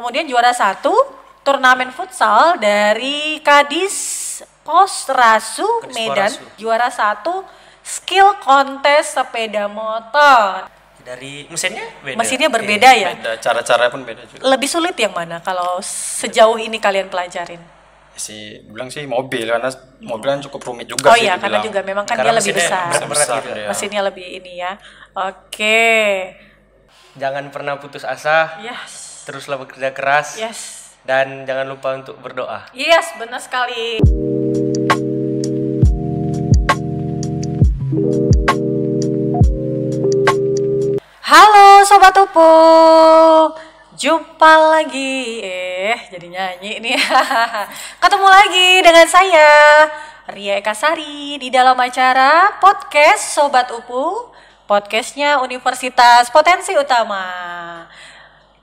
Kemudian juara 1 turnamen futsal dari Kadis Pos Rasu Medan. Juara 1 skill kontes sepeda motor. Dari mesinnya beda. Mesinnya berbeda ya? Beda, cara-cara pun beda juga. Lebih sulit yang mana kalau sejauh ini kalian pelajarin? Bilang sih mobil, karena mobil kan cukup rumit juga sih. Oh iya, karena juga memang kan dia lebih besar. Besar gitu. Mesinnya lebih ini ya. Oke. Jangan pernah putus asa. Yes. Teruslah bekerja keras. Yes. Dan jangan lupa untuk berdoa. Yes, benar sekali. Halo Sobat Upu, jumpa lagi, jadi nyanyi nih. Ketemu lagi dengan saya, Ria Eka Sari, di dalam acara podcast Sobat Upu, podcastnya Universitas Potensi Utama.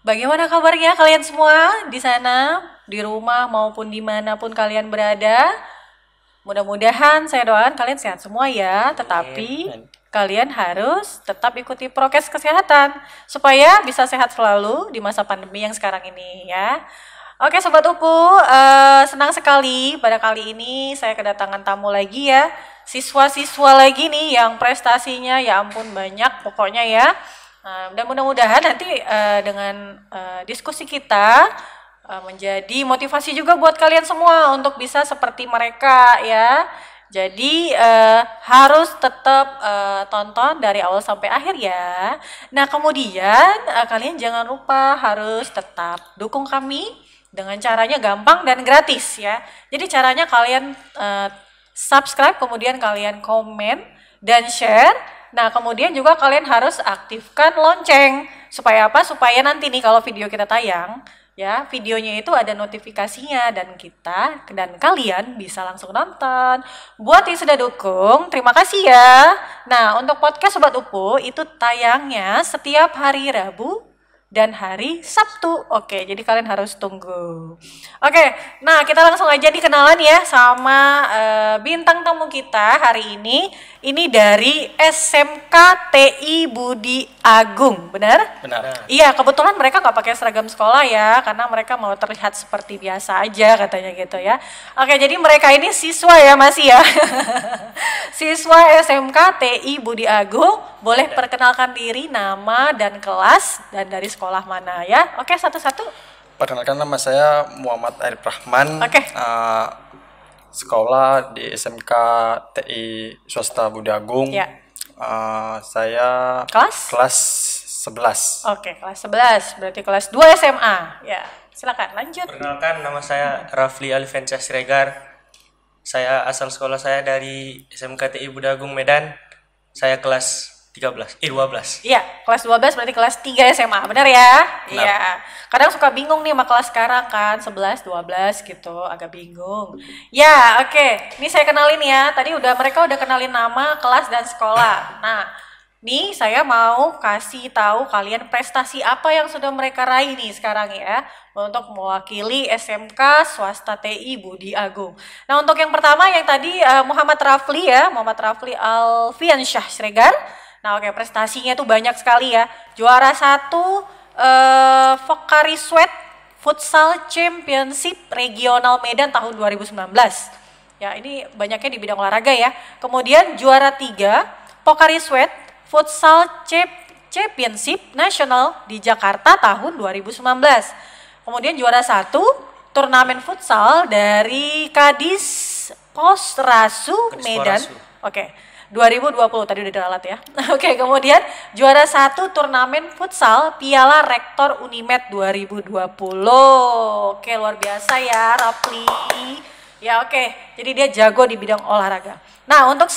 Bagaimana kabarnya kalian semua di sana, di rumah maupun dimanapun kalian berada? Mudah-mudahan saya doakan kalian sehat semua ya, tetapi kalian harus tetap ikuti prokes kesehatan supaya bisa sehat selalu di masa pandemi yang sekarang ini ya. Oke Sobat Upu, senang sekali pada kali ini saya kedatangan tamu lagi ya. Siswa-siswa lagi nih yang prestasinya ya ampun banyak pokoknya ya. Dan mudah-mudahan nanti dengan diskusi kita menjadi motivasi juga buat kalian semua untuk bisa seperti mereka ya. Jadi harus tetap tonton dari awal sampai akhir ya. Nah kemudian kalian jangan lupa harus tetap dukung kami dengan caranya gampang dan gratis ya. Jadi caranya kalian subscribe, kemudian kalian komen dan share. Nah kemudian juga kalian harus aktifkan lonceng. Supaya apa? Supaya nanti nih kalau video kita tayang, ya videonya itu ada notifikasinya dan kita dan kalian bisa langsung nonton. Buat yang sudah dukung, terima kasih ya. Nah untuk podcast Sobat Upu itu tayangnya setiap hari Rabu dan hari Sabtu. Oke, jadi kalian harus tunggu. Oke, nah kita langsung aja dikenalan ya sama bintang tamu kita hari ini. Ini dari SMK TI Budi Agung, benar? Benar. Iya, kebetulan mereka nggak pakai seragam sekolah ya, karena mereka mau terlihat seperti biasa aja katanya gitu ya. Oke, jadi mereka ini siswa ya masih ya. Siswa SMK TI Budi Agung, boleh perkenalkan diri, nama dan kelas dan dari sekolah mana ya? Oke, satu-satu. Perkenalkan, nama saya Muhammad Arif Rahman. Oke. Sekolah di SMK TI Swasta Budi Agung. Ya. Saya Kelas? kelas 11. Oke, kelas 11, berarti kelas 2 SMA. Ya, silakan lanjut. Perkenalkan, nama saya Rafli Alifensyah Siregar. Saya asal sekolah saya dari SMK TI Budi Agung Medan. Saya kelas 12. Iya, kelas 12 berarti kelas 3 SMA, benar ya? Iya. Kadang suka bingung nih sama kelas sekarang kan, 11, 12 gitu, agak bingung. Ya, oke. Ini saya kenalin ya. Tadi mereka udah kenalin nama, kelas dan sekolah. Nah, nih saya mau kasih tahu kalian prestasi apa yang sudah mereka raih nih sekarang ya, untuk mewakili SMK Swasta TI Budi Agung. Nah, untuk yang pertama yang tadi Muhammad Rafli ya, Muhammad Rafli Alfiansyah Siregar. Nah, oke, prestasinya tuh banyak sekali ya. Juara 1 Fokari Sweat Futsal Championship Regional Medan tahun 2019. Ya, ini banyaknya di bidang olahraga ya. Kemudian juara 3 Pokari Sweat Futsal Championship Nasional di Jakarta tahun 2019. Kemudian juara 1 turnamen futsal dari Kadis Pos Rasu Medan. Oke. 2020 tadi udah diralat ya. Oke, kemudian juara 1 turnamen futsal Piala Rektor Unimed 2020. Oke, luar biasa ya Rafli. Ya oke, jadi dia jago di bidang olahraga. Nah, untuk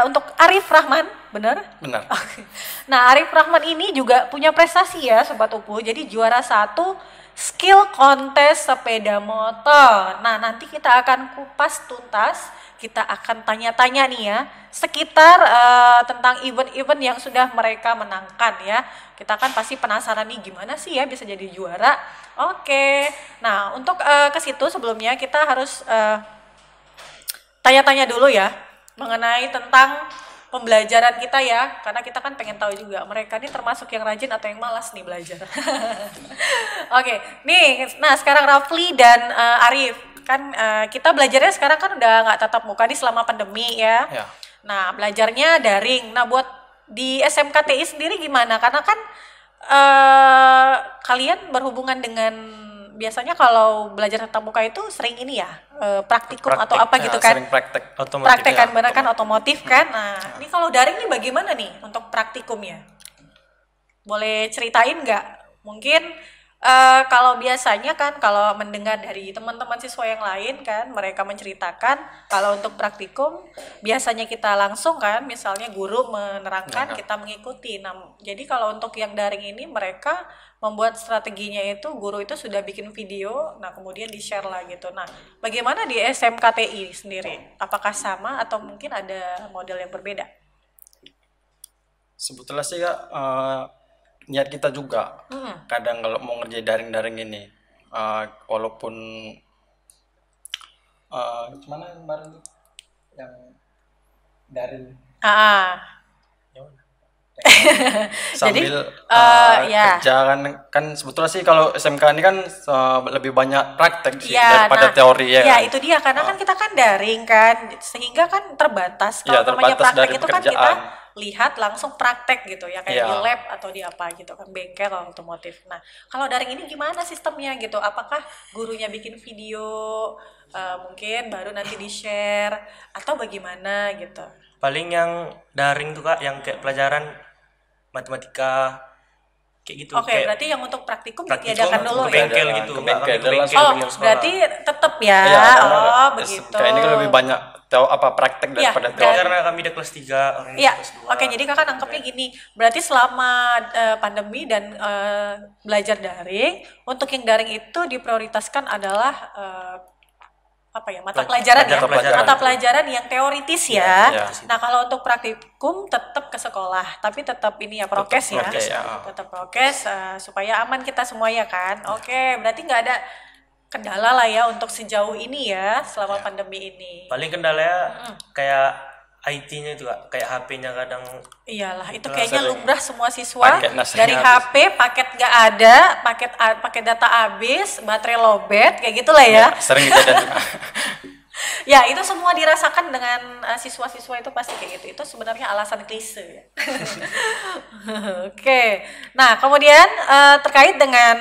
untuk Arif Rahman, benar? Benar. Oke. Nah, Arif Rahman ini juga punya prestasi ya Sobat Upu. Jadi juara 1 skill kontes sepeda motor. Nah, nanti kita akan kupas tuntas, kita akan tanya-tanya nih ya, sekitar tentang event-event yang sudah mereka menangkan ya. Kita kan pasti penasaran nih gimana sih ya bisa jadi juara. Oke, nah untuk ke situ sebelumnya kita harus tanya-tanya dulu ya, mengenai tentang pembelajaran kita ya, karena kita kan pengen tahu juga mereka ini termasuk yang rajin atau yang malas nih belajar. Oke, nih, nah sekarang Rafli dan Arif kan kita belajarnya sekarang kan udah nggak tatap muka nih selama pandemi ya. Ya. Nah belajarnya daring. Nah buat di SMKTI sendiri gimana? Karena kan kalian berhubungan dengan biasanya kalau belajar tatap muka itu sering ini ya praktikum atau apa gitu kan? Sering praktek. Otomotif. Praktek kan bener kan otomotif kan? Nah ini kalau daring nih bagaimana nih untuk praktikumnya? Boleh ceritain nggak? Mungkin kalau biasanya kan kalau mendengar dari teman-teman siswa yang lain kan mereka menceritakan kalau untuk praktikum biasanya kita langsung kan misalnya guru menerangkan kita mengikuti. Nah, jadi kalau untuk yang daring ini mereka membuat strateginya itu guru itu sudah bikin video, nah kemudian di-share lah gitu. Nah, bagaimana di SMKTI sendiri? Apakah sama atau mungkin ada model yang berbeda? Sebetulnya sih Kak, niat kita juga kadang kalau mau ngerjain daring-daring ini walaupun gimana yang kemarin tuh yang daring sambil ya. kerja kan sebetulnya sih kalau SMK ini kan lebih banyak praktek sih Ya, daripada nah, teori ya ya kan? itu dia karena kan kita kan daring kan sehingga kan terbatas kalau Ya, namanya terbatas praktek dari itu kan kita pekerjaan. lihat langsung praktek gitu ya kayak Ya. di lab atau di apa gitu kan bengkel otomotif. Nah kalau daring ini gimana sistemnya gitu? Apakah gurunya bikin video mungkin baru nanti di share atau bagaimana gitu? Paling yang daring tuh Kak, yang kayak pelajaran matematika kayak gitu. Oke, kayak berarti yang untuk praktikum praktikum ditiadakan dulu ke ya? bengkel gitu. Ke Nggak bengkel. kami ke bengkel Oh, yang sekolah. berarti tetap ya? Iya, karena Oh, begitu. SMK ini kan lebih banyak praktek Iya, daripada dan- teori. karena kami udah kelas 3, orang Iya, kelas 2. oke. Jadi kakak nangkepnya gini, berarti selama pandemi dan belajar daring, untuk yang daring itu diprioritaskan adalah apa ya mata pelajaran ya, mata pelajaran yang teoritis ya. Iya. Nah kalau untuk praktikum tetap ke sekolah, tapi tetap ini ya prokes ya, prokes, ya. tetap prokes supaya aman kita semua ya kan. Oke, berarti nggak ada kendala lah ya untuk sejauh ini ya selama pandemi ini. Paling kendalanya kayak IT-nya itu Kak, kayak HP-nya kadang Iyalah, itu Itulah kayaknya sering. lumrah semua siswa Paket nasnya dari habis. HP, paket nggak ada, paket data habis, baterai lowbat, kayak gitulah ya. Sering kejadian juga. Ya, itu semua dirasakan dengan siswa-siswa itu pasti kayak gitu. Itu sebenarnya alasan klise ya. Oke. Nah, kemudian terkait dengan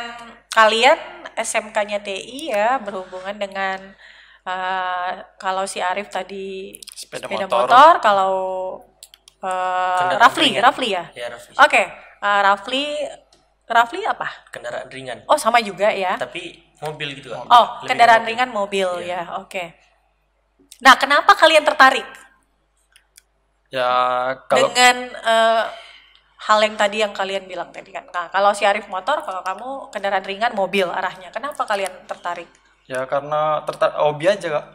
kalian SMK-nya TI ya berhubungan dengan kalau si Arif tadi Sepeda motor, motor. kalau Kendaraan Rafli ringan. ya. Ya, Rafli. Oke, Rafli apa? kendaraan ringan. Oh, sama juga ya. Tapi mobil gitu Kak. Oh, Lebih kendaraan mobil. ringan mobil ya. Oke. Nah, kenapa kalian tertarik Ya kalau dengan hal yang tadi yang kalian bilang tadi kan? Nah, kalau si Arif motor, kalau kamu kendaraan ringan mobil arahnya. Kenapa kalian tertarik? ya karena hobi aja Kak.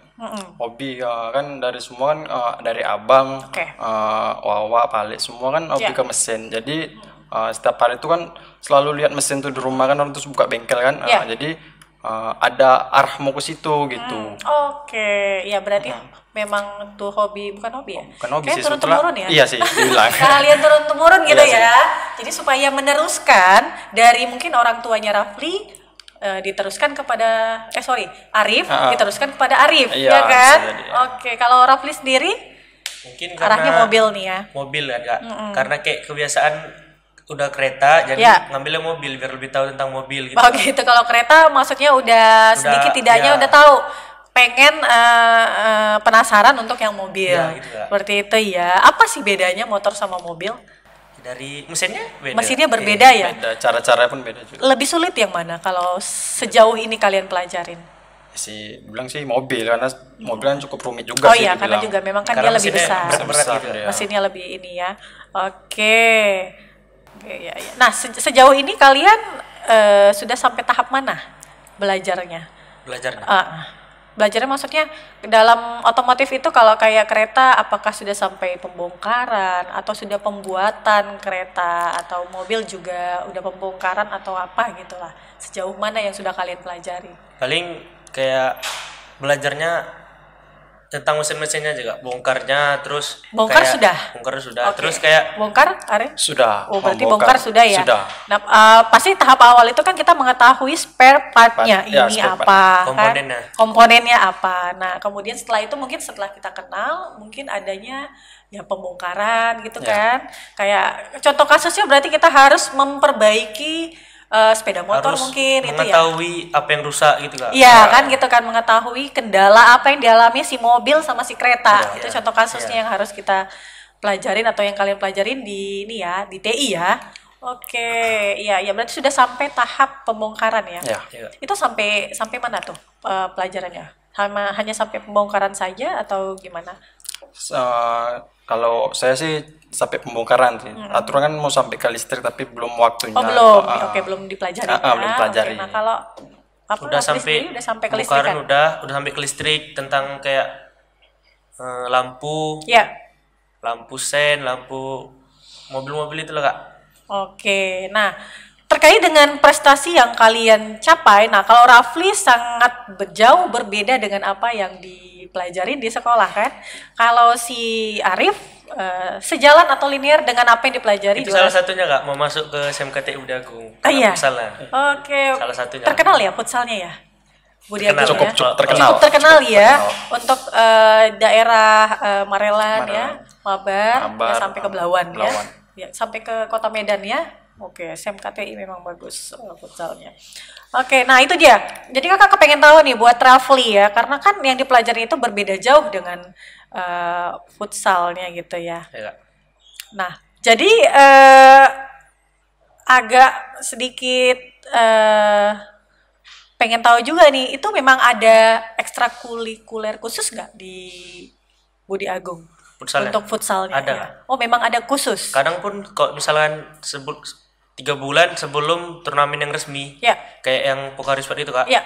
Hobi kan dari semua kan dari abang, Oke. Wawa, Palik semua kan hobi Ya. ke mesin. Jadi setiap hari itu kan selalu lihat mesin tuh di rumah kan orang terus buka bengkel kan. Ya. Jadi ada arah mau ke situ gitu. Oke, ya berarti memang tuh hobi, bukan hobi ya? Bukan hobi Kayak sih turun sebetulnya. temurun ya? Iya sih dibilang. Kalian turun temurun gitu Iya sih. ya. Jadi supaya meneruskan dari mungkin orang tuanya Rafli diteruskan kepada Arif diteruskan kepada Arif, Iya, ya kan? bisa jadi, ya. Oke, kalau Rafli sendiri Mungkin arahnya mobil nih ya. Mobil kan Kak. Karena kayak kebiasaan udah kereta jadi Ya. ngambilnya mobil biar lebih tahu tentang mobil gitu. Oh gitu, kalau kereta maksudnya udah sedikit tidaknya ya. udah tahu. Pengen penasaran untuk yang mobil. Ya, gitu, Kak. Seperti itu ya. Apa sih bedanya motor sama mobil? Dari mesinnya beda. Mesinnya berbeda ya. Beda, cara-cara pun beda juga. Lebih sulit yang mana kalau sejauh ini kalian pelajarin? Bilang sih mobil karena mobil kan cukup rumit juga Oh sih iya, karena dibilang. juga memang kan Karena dia lebih mesinnya besar. berat gitu. dia. Mesinnya lebih ini ya. Oke. Oke, ya, ya. Nah, sejauh ini kalian sudah sampai tahap mana belajarnya? Belajarnya. Belajarnya maksudnya dalam otomotif itu kalau kayak kereta apakah sudah sampai pembongkaran atau sudah pembuatan kereta atau mobil juga udah pembongkaran atau apa gitulah. Sejauh mana yang sudah kalian pelajari? Paling kayak belajarnya tentang mesin-mesinnya juga, bongkarnya terus Bongkar kayak- sudah? bongkar sudah. Oke. Terus kayak Bongkar, Are? Sudah. Oh, berarti membongkar. bongkar sudah ya? Sudah. Nah, pasti tahap awal itu kan kita mengetahui spare part-nya. Ya, Ini spare apa, part. Komponennya. kan? Komponennya apa. Nah, kemudian setelah itu mungkin setelah kita kenal, mungkin adanya ya pembongkaran gitu Ya. kan. Kayak contoh kasusnya berarti kita harus memperbaiki sepeda motor harus mungkin itu ya. mengetahui apa yang rusak gitu Kak. Iya kan gitu kan, mengetahui kendala apa yang dialami si mobil sama si kereta. Iya, Itu iya. contoh kasusnya Iya. yang harus kita pelajarin atau yang kalian pelajarin di ini ya, di TI ya. Oke, iya ya berarti sudah sampai tahap pembongkaran ya. Ya. Iya. Itu sampai mana tuh pelajarannya? Hanya sampai pembongkaran saja atau gimana? Kalau saya sih sampai pembongkaran sih. Aturan kan mau sampai ke listrik tapi belum waktunya. Oh belum, Ah, oke belum dipelajari. belum ya. pelajari. Oke, nah kalau apa Udah Rafli sampai sendiri udah sampai ke listrik pembongkaran, kan? udah sampai ke listrik tentang kayak lampu, Ya. lampu sen, lampu mobil-mobil itu loh Kak. Oke, nah terkait dengan prestasi yang kalian capai, nah kalau Rafli sangat jauh berbeda dengan apa yang dipelajari di sekolah kan. Kalau si Arif sejalan atau linear dengan apa yang dipelajari Itu di salah satunya Kak, mau masuk ke SMKTI Budagung. Iya. Futsalnya. Oke, Salah satunya. terkenal ya futsalnya ya. Budi Terkenal. Agung ya. Cukup terkenal. Cukup terkenal ya terkenal. untuk daerah Marelan ya, Mabar, Mabar, ya, sampai ke Belawan, Belawan. ya, sampai ke Kota Medan ya. Oke, SMKTI memang bagus futsalnya. Oke, nah itu dia. Jadi kakak kepengen tahu nih buat Rafli ya, karena kan yang dipelajari itu berbeda jauh dengan futsalnya gitu ya. Ya, Kak. Nah, jadi agak sedikit pengen tahu juga nih, itu memang ada ekstrakurikuler khusus nggak di Budi Agung Futsalnya? untuk futsalnya? Ada. Ya? Oh, memang ada khusus. Kadang pun kalau misalkan 3 bulan sebelum turnamen yang resmi, Ya, kayak yang Pokarispat itu Kak, ya.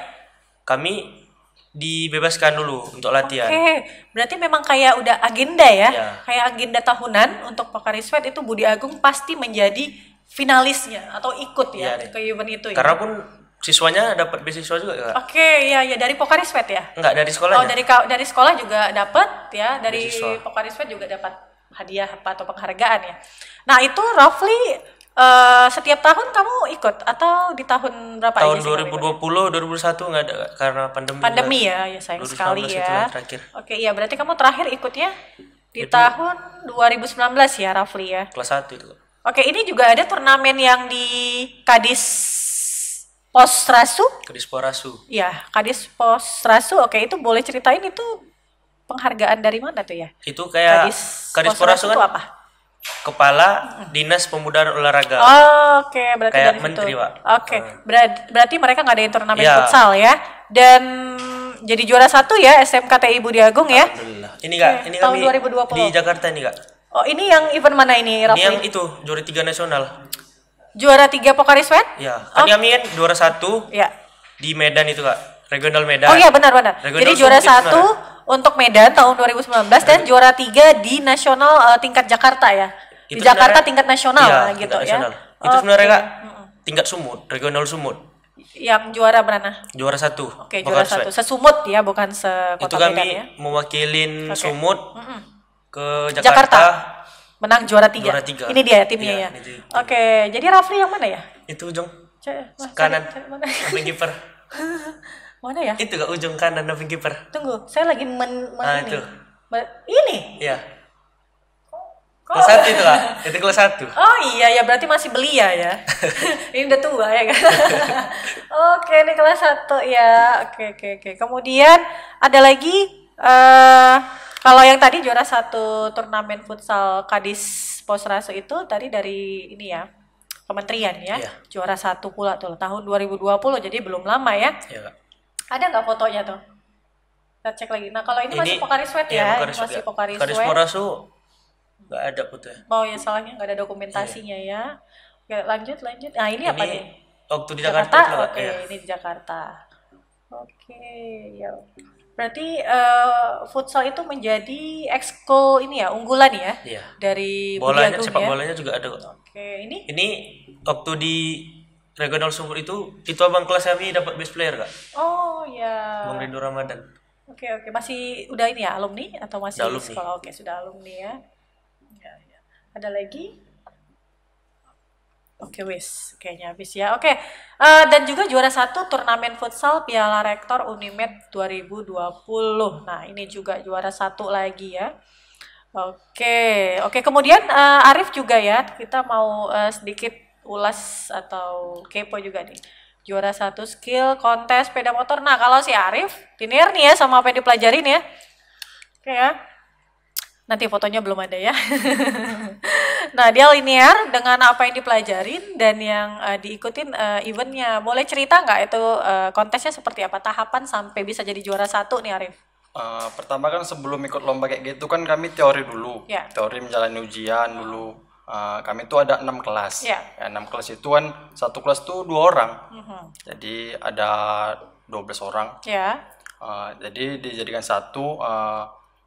kami dibebaskan dulu untuk latihan. Oke, berarti memang kayak udah agenda ya, Ya. kayak agenda tahunan untuk Pokariswet itu Budi Agung pasti menjadi finalisnya atau ikut ya, Iya, ke event itu ya. Karena pun siswanya dapat beasiswa juga Kak. Oke, ya dari Pokariswet ya. Enggak, dari sekolahnya. Oh, dari sekolah juga dapat ya, dari Beasiswa. Pokariswet juga dapat hadiah apa atau penghargaan ya. Nah, itu roughly setiap tahun kamu ikut atau di tahun berapa Tahun aja sih kamu ikut? 2020, 2021 enggak ada Kak, karena pandemi. Pandemi juga. ya, ya sayang 2019 sekali itu ya. yang terakhir. Oke, iya berarti kamu terakhir ikutnya di Itu- tahun 2019 ya, Rafli ya. Kelas 1 itu Kak. Oke, ini juga ada turnamen yang di Kadis Posrasu. Kedisporasu. Ya, Kadis Posrasu. Oke, itu boleh ceritain itu penghargaan dari mana tuh ya? Itu kayak Posrasu Kadisporasu itu kan apa? Kepala Dinas Pemuda dan Olahraga. Oke, berarti Kayak dari menteri, situ. Pak. Oke, berarti mereka ngadain turnamen Iya. futsal ya. Dan jadi juara 1 ya SMKTI Budi Agung ya. Alhamdulillah. Ini Kak, Oke, ini tahun kami 2020. di Jakarta nih Kak. Oh, ini yang event mana ini, Ini Rafli? yang itu juara 3 nasional. Juara 3 Pokariswet? Ya, kan kami kan juara 1 Ya. di Medan itu Kak. Regional Medan. Oh iya benar-benar. Regional Jadi juara Sumut itu 1 untuk Medan tahun 2019 dan juara 3 di nasional tingkat Jakarta ya. Di Itu Jakarta sebenarnya- tingkat nasional iya, gitu tingkat ya. nasional. Itu sebenarnya Kak tingkat Sumut, regional Sumut. Yang juara mana? Juara 1. Oke, juara 1. Sesumut ya, bukan Itu sekota kami Medan ya. mewakilin Oke. Sumut ke Jakarta. Jakarta. Menang juara 3. Juara 3. Ini dia timnya Iya, ya. ini dia. Oke, jadi Rafli yang mana ya? Itu ujung Mas, kanan. cari mana? Samping kiper. Mana ya? Itu Kak ujung kanan samping kiper. Tunggu, saya lagi Ah, ini. itu. Ini? Iya. Kok- Kelas 1 itu Kak. Itu kelas 1. Oh iya ya berarti masih belia ya. Ini udah tua ya kan. Oke, ini kelas 1 ya. Oke. Kemudian ada lagi kalau yang tadi juara 1 turnamen futsal Kadis Posrasu itu tadi dari ini ya. Kementerian ya. Iya. Juara 1 pula tuh tahun 2020 jadi belum lama ya. Iya Kak. Ada nggak fotonya tuh? Kita cek lagi. Nah, kalau ini masih Pokariswet iya, ya. Pokariswet, Masih ya. Pokariswet. Kadisporasu enggak ada fotonya. Oh ya salahnya nggak ada dokumentasinya ya. Oke, lanjut. Nah ini apa nih? Waktu di Jakarta, itu Kak. Oke, Iya. ini di Jakarta. Oke, ya. Berarti futsal itu menjadi ekskul ini ya, unggulan ya Iya. dari Budi Bolanya, Agung sepak ya. bolanya juga ada kok. Oke, ini Ini waktu di regional Sumut itu abang kelas kami dapat best player Kak. oh ya. Bang Ridho Ramadan. Oke, masih udah ini ya alumni atau masih Udah alumni. sekolah? Oke, sudah alumni ya. Ya. Ada lagi? Oke, wis, kayaknya habis ya. Oke, dan juga juara 1 turnamen futsal Piala Rektor Unimed 2020. Nah, ini juga juara 1 lagi ya. Oke. Kemudian Arif juga ya, kita mau sedikit ulas atau kepo juga nih. Juara 1 skill kontes sepeda motor. Nah, kalau si Arif, linear nih ya sama apa yang dipelajarin ya. Oke ya. Nanti fotonya belum ada ya. Nah, dia linear dengan apa yang dipelajarin dan yang diikutin eventnya. Boleh cerita nggak itu kontesnya seperti apa? Tahapan sampai bisa jadi juara 1 nih Arif. Pertama kan sebelum ikut lomba kayak gitu kan kami teori dulu. Ya. Teori menjalani ujian dulu. Kami tuh ada 6 kelas. Ya. 6 kelas itu kan satu kelas tuh 2 orang. Jadi ada 12 orang. Ya. Jadi dijadikan satu,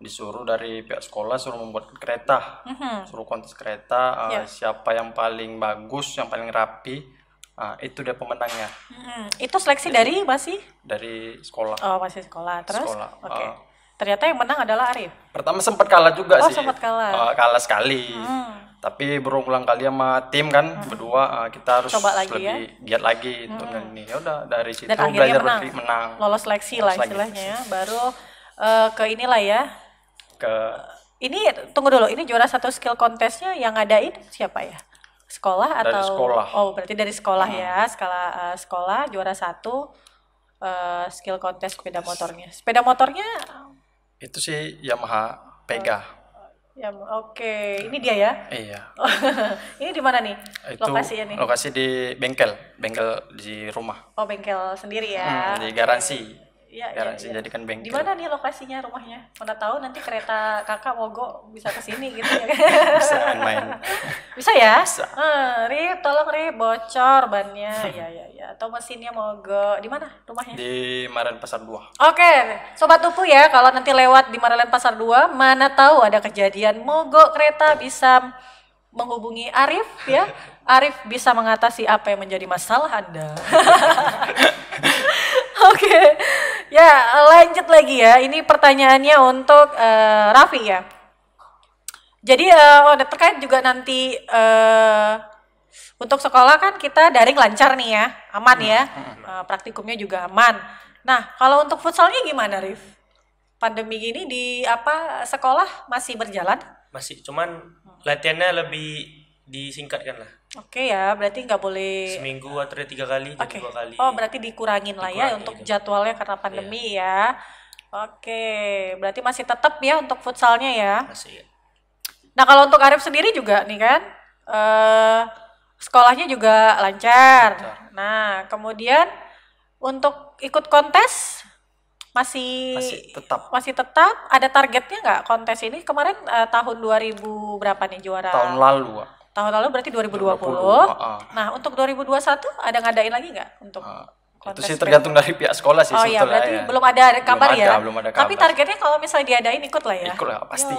disuruh dari pihak sekolah suruh membuat kereta, suruh kontes kereta, siapa yang paling bagus, yang paling rapi, itu dia pemenangnya. Itu seleksi dari masih? Dari sekolah. Oh, masih sekolah. Terus? Sekolah. Oke. Ternyata yang menang adalah Arif. Pertama sempat kalah juga sih. Sempat kalah. Kalah sekali. Tapi berulang kali sama tim kan berdua, kita harus coba lagi lebih giat lagi untuk ini. Ya udah dari situ Dan akhirnya belajar menang. Lolos seleksi lah istilahnya ya. Baru ke inilah ya. Ini tunggu dulu, ini juara 1 skill contestnya yang ngadain siapa ya? Sekolah atau? Dari sekolah. Oh, berarti dari sekolah ya. Sekolah juara 1 skill contest sepeda motornya. Sepeda motornya? Itu sih Yamaha Pega. Ya, oke. Ini dia ya? Iya. Ini di mana nih? Itu lokasinya nih? Lokasi di bengkel di rumah. Oh, bengkel sendiri ya. Di garansi. Iya. Jadikan bengkel. Di mana nih lokasinya rumahnya? Mana tahu nanti kereta kakak mogok bisa ke sini gitu ya. Bisa main. Bisa ya? Bisa. Rip, tolong Rip, bocor bannya. Ya. Atau mesinnya mogok. Di mana rumahnya? Di Maren Pasar 2. Oke, Sobat Upu ya, kalau nanti lewat di Maralen Pasar 2, mana tahu ada kejadian mogok kereta, bisa menghubungi Arif ya. Arif bisa mengatasi apa yang menjadi masalah Anda. Oke. Ya, lanjut lagi ya. Ini pertanyaannya untuk Raffi ya. Jadi terkait juga nanti untuk sekolah kan kita daring lancar nih ya, aman ya. Praktikumnya juga aman. Nah, kalau untuk futsalnya gimana, Rif? Pandemi gini di sekolah masih berjalan? Masih, cuman latihannya lebih disingkatkan lah. Oke ya, berarti nggak boleh seminggu atau 3 kali, jadi 2 kali. Oh, berarti dikurangin lah ya untuk jadwalnya karena pandemi ya. Oke, berarti masih tetap ya untuk futsalnya ya. Masih. Nah, kalau untuk Arif sendiri juga nih kan, sekolahnya juga lancar. Nah, kemudian untuk ikut kontes masih tetap ada targetnya nggak kontes ini? Kemarin tahun 2000 berapa nih juara? Tahun lalu. Tahun lalu berarti 2020. Nah, untuk 2021 ada ngadain lagi nggak untuk kontes? Itu sih tergantung dari pihak sekolah sih. Oh iya, berarti belum ada kabar ya? Belum ada kabar. Tapi targetnya kalau misalnya diadain ikut lah ya? Ikut lah, pasti.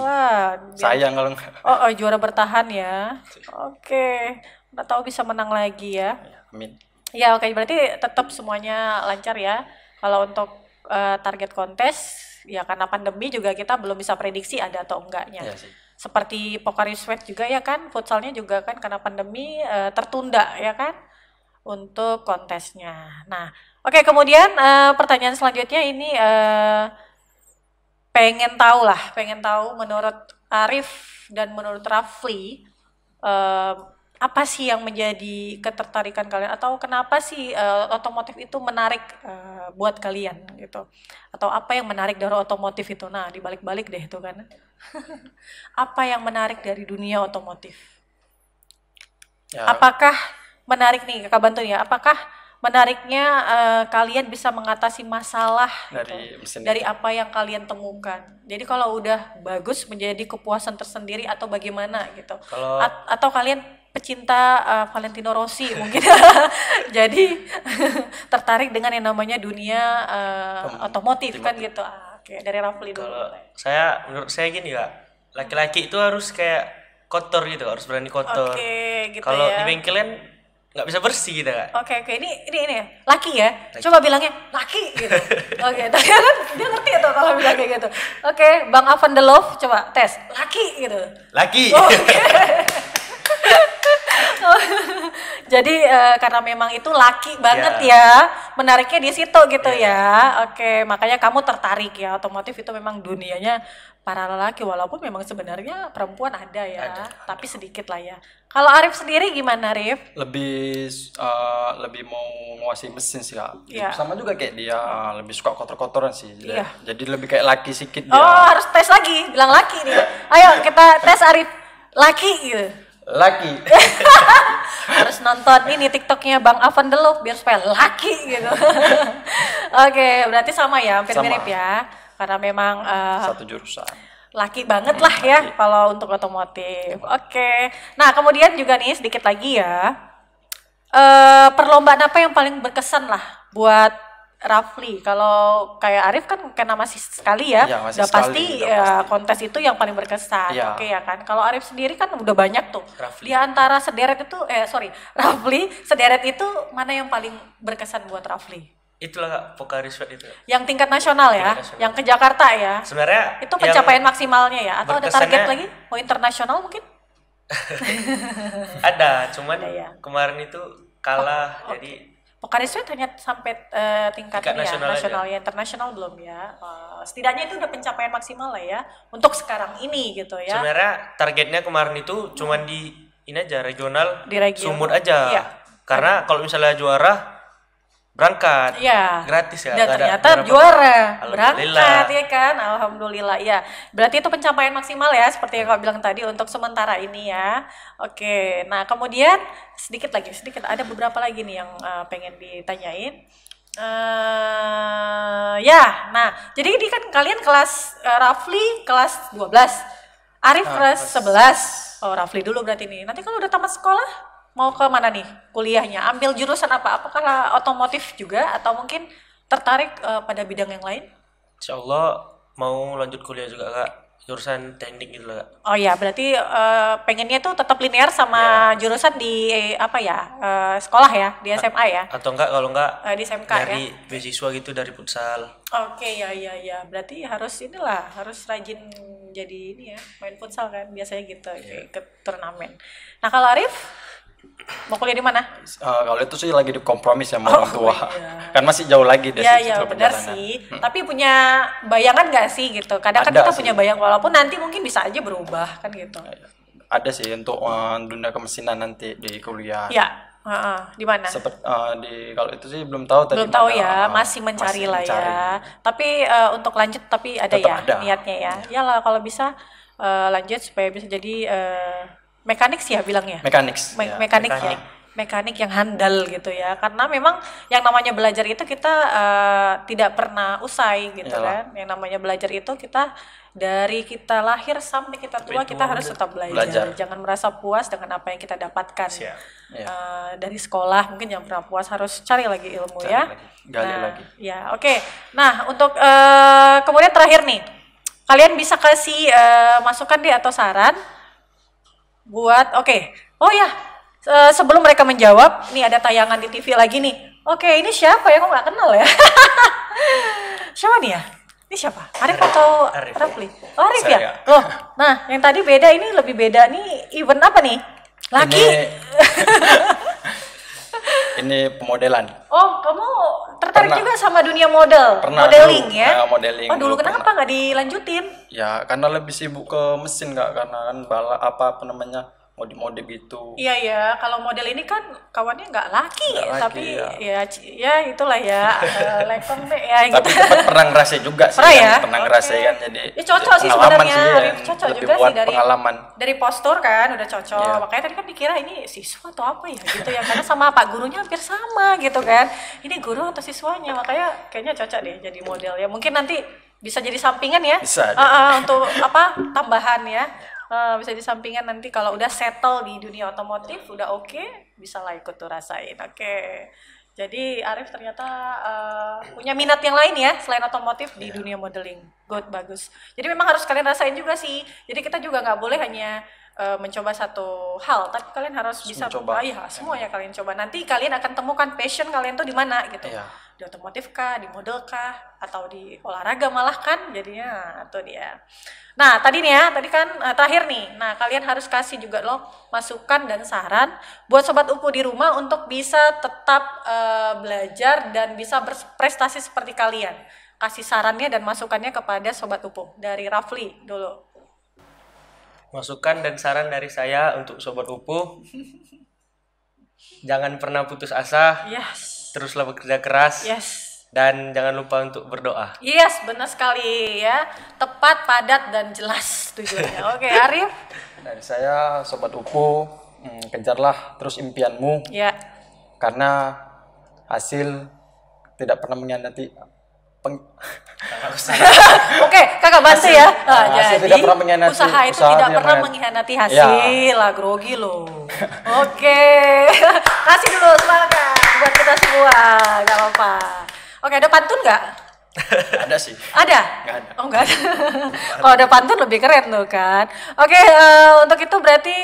Sayang kalau nggak. Oh, juara bertahan ya. Oke. Nggak tahu bisa menang lagi ya. Amin. Ya, oke. Berarti tetap semuanya lancar ya. Kalau untuk target kontes, ya karena pandemi juga kita belum bisa prediksi ada atau enggaknya. Iya sih. Seperti Pocari Sweat juga ya kan, futsalnya juga kan karena pandemi tertunda ya kan untuk kontesnya. Nah, oke, kemudian pertanyaan selanjutnya ini pengen tahu menurut Arif dan menurut Rafli apa sih yang menjadi ketertarikan kalian atau kenapa sih otomotif itu menarik buat kalian gitu, atau apa yang menarik dari otomotif itu? Nah, dibalik-balik deh itu kan. Apa yang menarik dari dunia otomotif ya. Apakah menarik nih Kakak bantu ya, apakah menariknya kalian bisa mengatasi masalah dari apa yang kalian temukan? Jadi kalau udah bagus menjadi kepuasan tersendiri atau bagaimana gitu? Atau kalian pecinta Valentino Rossi mungkin jadi tertarik dengan yang namanya dunia otomotif kan gitu. Oke, dari Rafli dulu. Menurut saya gini ya, laki-laki itu harus kayak kotor gitu, harus berani kotor. Oke, gitu kalau ya. di bengkel kan nggak bisa bersih gitu Kak. Oke, ini ya. Laki ya. Coba bilangnya laki gitu. Oke, dia ngerti tuh kalau bilang kayak gitu. Oke, Bang Avan the Love coba tes. Laki gitu. Laki. Oke. Jadi karena memang itu laki banget ya, menariknya di situ gitu ya. Oke, makanya kamu tertarik ya, otomotif itu memang dunianya para lelaki, walaupun memang sebenarnya perempuan ada ya, tapi sedikit lah ya. Kalau Arif sendiri gimana, Arif? Lebih mau menguasai mesin sih Kak. Iya. Sama juga kayak dia, lebih suka kotor-kotoran sih. Iya. Jadi lebih kayak laki sedikit dia. Oh, harus tes lagi, bilang laki nih. Ayo kita tes Arif, laki gitu. Laki. Harus nonton ini TikToknya Bang Avan the Love biar supaya laki gitu. Oke, berarti sama ya, hampir Sama. mirip ya. Karena memang Satu jurusan. laki banget lah ya kalau untuk otomotif. Oke. Nah, kemudian juga nih sedikit lagi ya. Perlombaan apa yang paling berkesan lah buat Rafli? Kalau kayak Arif kan karena masih sekali ya, Iya, masih udah sekali, pasti udah ya, pasti. kontes itu yang paling berkesan. Iya. Oke ya kan. Kalau Arif sendiri kan udah banyak tuh. Rafli. Di antara sederet itu Rafli, sederet itu mana yang paling berkesan buat Rafli? Itulah Kak, Pokari Sweat itu. Yang tingkat nasional ya, Tingkat nasional. yang ke Jakarta ya. Sebenarnya Itu yang pencapaian maksimalnya ya, atau ada target berkesannya- lagi? Mau internasional mungkin? ada, cuman Ada ya. kemarin itu kalah, jadi Pokari Sweat hanya sampai tingkat Tingkat ini ya, nasional nasional ya, internasional belum ya. Setidaknya itu udah pencapaian maksimal lah ya untuk sekarang ini gitu ya. sebenarnya targetnya kemarin itu cuman di ini aja regional, Di regional. Sumut aja. Iya. Karena kalau misalnya juara berangkat Iya. gratis ya. Dan nggak ada ternyata berapa- juara, Alhamdulillah. berangkat ya kan, alhamdulillah ya. Berarti itu pencapaian maksimal ya, seperti yang kau bilang tadi untuk sementara ini ya. Oke, nah kemudian sedikit ada beberapa lagi nih yang pengen ditanyain. Nah jadi ini kan kalian kelas Rafli kelas 12, Arif kelas 11. Oh Rafli dulu berarti nih. Nanti kalau udah tamat sekolah mau ke mana nih kuliahnya? Ambil jurusan apa? Apakah otomotif juga atau mungkin tertarik pada bidang yang lain? Insya Allah mau lanjut kuliah juga Kak, jurusan teknik gitu lah Kak. Oh ya, berarti pengennya tuh tetap linear sama jurusan di sekolah ya, di SMA ya, Atau enggak kalau enggak di SMK ya. nyari beasiswa gitu dari futsal. Oke ya, berarti harus rajin jadi ini ya, main futsal kan, biasanya gitu, ikut turnamen. Nah kalau Arif mau kuliah di mana? Kalau itu sih lagi dikompromi sama orang tua. iya. Kan masih jauh lagi dari Ya benar sih. Tapi punya bayangan nggak sih gitu? Kadang kan Ada kita sih. punya bayang, walaupun nanti mungkin bisa aja berubah kan gitu. Ada sih untuk dunia kemesinan nanti di kuliah. Ya, di mana? Kalau itu sih belum tahu tadi. Belum tahu mana, ya, masih mencari lah ya. Tapi untuk lanjut tapi ada Tetap ya ada. niatnya ya. Iyalah kalau bisa lanjut supaya bisa jadi mekanik sih ya bilangnya. Mekanik. Mekanik ya. Mekanik yang handal gitu ya. Karena memang yang namanya belajar itu kita tidak pernah usai gitu Iyalah. kan. Yang namanya belajar itu kita dari kita lahir sampai kita tua kita harus tetap belajar. Jangan merasa puas dengan apa yang kita dapatkan. Siap. Iya. Dari sekolah mungkin jangan pernah puas, harus cari lagi ilmu Cari ya. lagi, gali lagi. Ya, oke. Nah, untuk kemudian terakhir nih. Kalian bisa kasih masukan deh atau saran buat Oh ya, sebelum mereka menjawab, nih ada tayangan di TV lagi nih. Oke, ini siapa ya? Kok nggak kenal ya? Siapa nih ya? Ini siapa? Arif atau Arif. Rafli? Oh, Arif Saya. ya? Loh, nah yang tadi beda, ini lebih beda nih. Event apa nih? Laki. Ini pemodelan. Oh, kamu tertarik Pernah. juga sama dunia model? Pernah Modeling dulu. ya? Modeling Oh, dulu dulu kenapa pernah. nggak dilanjutin? Ya karena lebih sibuk ke mesin Kak, karena kan apa namanya modif-modif gitu. Iya ya, kalau model ini kan kawannya nggak laki, Nggak laki, tapi ya. ya itulah ya, lekong deh ya gitu. Tapi pernah ngerasain juga sih. Pernah kan. ya? Pernah Oke. ngerasain kan, jadi Ya, cocok sih pengalaman sebenarnya, sih, Arif. yang Cocok lebih juga buat sih pengalaman. dari postur kan udah cocok. Iya. Makanya tadi kan dikira ini siswa atau apa ya gitu ya, karena sama Pak gurunya hampir sama gitu kan. Ini guru atau siswanya, makanya kayaknya cocok deh jadi model ya. Mungkin nanti bisa jadi sampingan ya. Bisa. Untuk apa? Tambahan ya. Bisa di sampingan nanti kalau udah settle di dunia otomotif udah oke, bisa lah ikut tuh rasain. Oke. Jadi Arif ternyata punya minat yang lain ya selain otomotif di dunia modeling. Good, bagus. Jadi memang harus kalian rasain juga sih. Jadi kita juga nggak boleh hanya mencoba satu hal, tapi kalian harus bisa mencoba. iya semua ya kalian coba. Nanti kalian akan temukan passion kalian tuh di mana gitu. Iya. Di otomotif kah, di model kah, atau di olahraga malah kan jadinya itu dia. Nah tadi nih ya, tadi kan terakhir nih. Nah kalian harus kasih juga loh masukan dan saran buat sobat UPU di rumah untuk bisa tetap belajar dan bisa berprestasi seperti kalian. Kasih sarannya dan masukannya kepada sobat UPU. Dari Rafli dulu. Masukan dan saran dari saya untuk sobat UPU, jangan pernah putus asa, Yes. teruslah bekerja keras, Yes. dan jangan lupa untuk berdoa. Yes, benar sekali ya. Tepat, padat, dan jelas tujuannya. Oke, Arif? Dari saya Sobat UPU, kejarlah terus impianmu Ya. karena hasil tidak pernah mengkhianati Oke, kakak bantu ya. hasil Jadi tidak pernah mengkhianati- usaha itu usaha tidak tidak pernah mengkhianati. mengkhianati hasil. Lah grogi loh. Oke. Kasih dulu semangat buat kita semua. Gak apa-apa. Oke, ada pantun nggak? ada sih. Ada? Nggak ada. Oh nggak ada. Kalau ada pantun lebih keren tuh kan. Oke, untuk itu berarti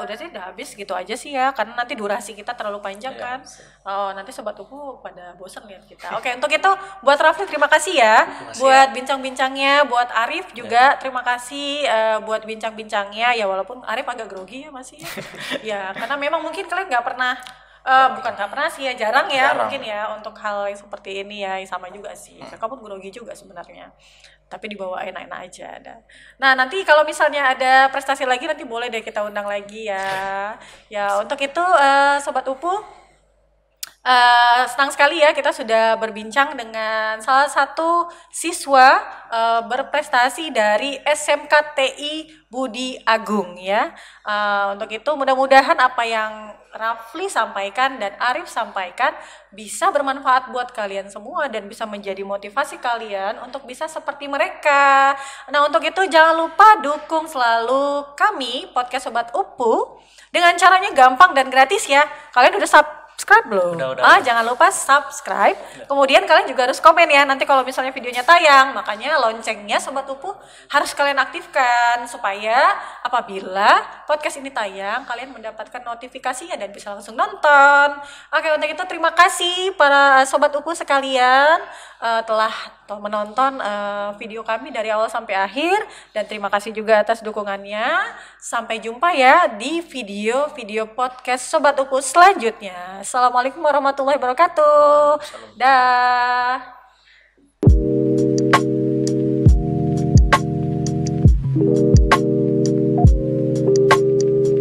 udah sih udah habis gitu aja sih ya. Karena nanti durasi kita terlalu panjang Iya, kan. Oh nanti sobat UPU pada bosan lihat kita. Oke, untuk itu buat Rafli terima kasih ya. Buat bincang-bincangnya, buat Arif juga terima kasih buat bincang-bincangnya. Ya walaupun Arif agak grogi ya masih. Ya karena memang mungkin kalian nggak pernah bukan nggak pernah sih ya, jarang ya Jarang. mungkin ya untuk hal yang seperti ini ya, sama juga sih. Kakak pun grogi juga sebenarnya, tapi dibawa enak-enak aja ada. Nah nanti kalau misalnya ada prestasi lagi nanti boleh deh kita undang lagi ya. Ya untuk itu sobat UPU, senang sekali ya kita sudah berbincang dengan salah satu siswa berprestasi dari SMKTI Budi Agung ya. Untuk itu mudah-mudahan apa yang Rafli sampaikan dan Arif sampaikan bisa bermanfaat buat kalian semua dan bisa menjadi motivasi kalian untuk bisa seperti mereka. Nah untuk itu jangan lupa dukung selalu kami podcast Sobat UPU dengan caranya gampang dan gratis ya. Kalian udah subscribe belum? Udah. Jangan lupa subscribe. Kemudian kalian juga harus komen ya. Nanti kalau misalnya videonya tayang, makanya loncengnya Sobat UPU harus kalian aktifkan supaya apabila podcast ini tayang, kalian mendapatkan notifikasinya dan bisa langsung nonton. Oke, untuk itu terima kasih para Sobat UPU sekalian telah menonton video kami dari awal sampai akhir, dan terima kasih juga atas dukungannya. Sampai jumpa ya di video-video podcast Sobat UPU selanjutnya. Assalamualaikum warahmatullahi wabarakatuh. Dah.